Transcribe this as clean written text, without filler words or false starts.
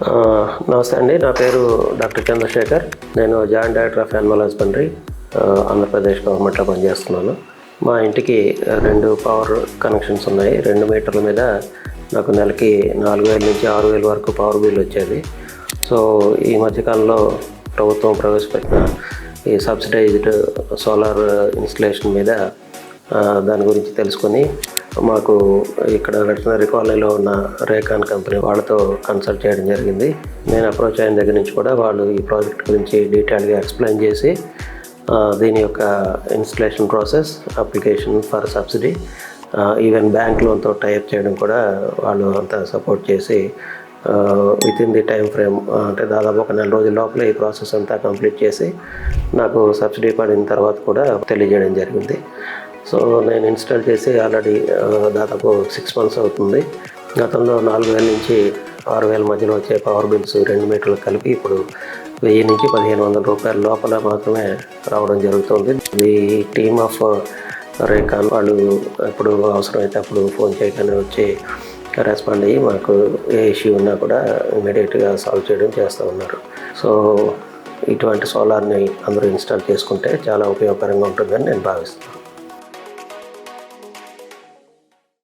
ఆ, నమస్తే అండి. నా పేరు డాక్టర్ చంద్రశేఖర్. నేను joint director of animal husbandry Andhra Pradesh గవర్నమెంట్లో పనిచేస్తున్నాను. మా ఇంటికి 2 పవర్ కనెక్షన్స్ ఉన్నాయి. 2 మీటర్ల మీద నాకు నెలకి 4,000 నుంచి 6,000 వరకు పవర్ బిల్ వచ్చేది. సో ఈ మధ్యకాలంలో ప్రభుత్వం ప్రవేశపెట్టిన ఈ సబ్సిడైజ్డ్ సోలార్ ఇన్స్టలేషన్ మీద దాని గురించి తెలుసుకొని మాకు ఇక్కడ వెటనరీ కాలనీలో ఉన్న రేకాన్ కంపెనీ వాళ్ళతో కన్సల్ట్ చేయడం జరిగింది. నేను అప్రోచ్ అయిన దగ్గర నుంచి కూడా వాళ్ళు ఈ ప్రాజెక్ట్ గురించి డీటెయిల్గా ఎక్స్ప్లెయిన్ చేసి దీని యొక్క installation process, application for subsidy, even bank లోన్తో టైప్ చేయడం కూడా వాళ్ళు అంతా సపోర్ట్ చేసి with in the time frame, అంటే దాదాపు ఒక 4 రోజుల లోపల ఈ ప్రాసెస్ అంతా కంప్లీట్ చేసి నాకు సబ్సిడీ పడిన తర్వాత కూడా తెలియజేయడం జరిగింది. సో నేను ఇన్స్టాల్ చేసి ఆల్రెడీ దాదాపు 6 months అవుతుంది. గతంలో 4,000 నుంచి 6,000 మధ్యలో వచ్చే పవర్ బిల్స్ 2 మీటర్లు కలిపి ఇప్పుడు 1,000 నుంచి 1,500 రూపాయల లోపల మాత్రమే రావడం జరుగుతుంది. ఈ టీమ్ ఆఫ్ రేకాన్ వాళ్ళు ఎప్పుడు అవసరమైతే అప్పుడు ఫోన్ చేయగానే వచ్చి రెస్పాండ్ అయ్యి మాకు ఏ ఇష్యూ ఉన్నా కూడా ఇమీడియట్గా సాల్వ్ చేయడం చేస్తూ ఉన్నారు. సో ఇటువంటి సోలార్ని అందరూ ఇన్స్టాల్ చేసుకుంటే చాలా ఉపయోగకరంగా ఉంటుందని నేను భావిస్తున్నాను.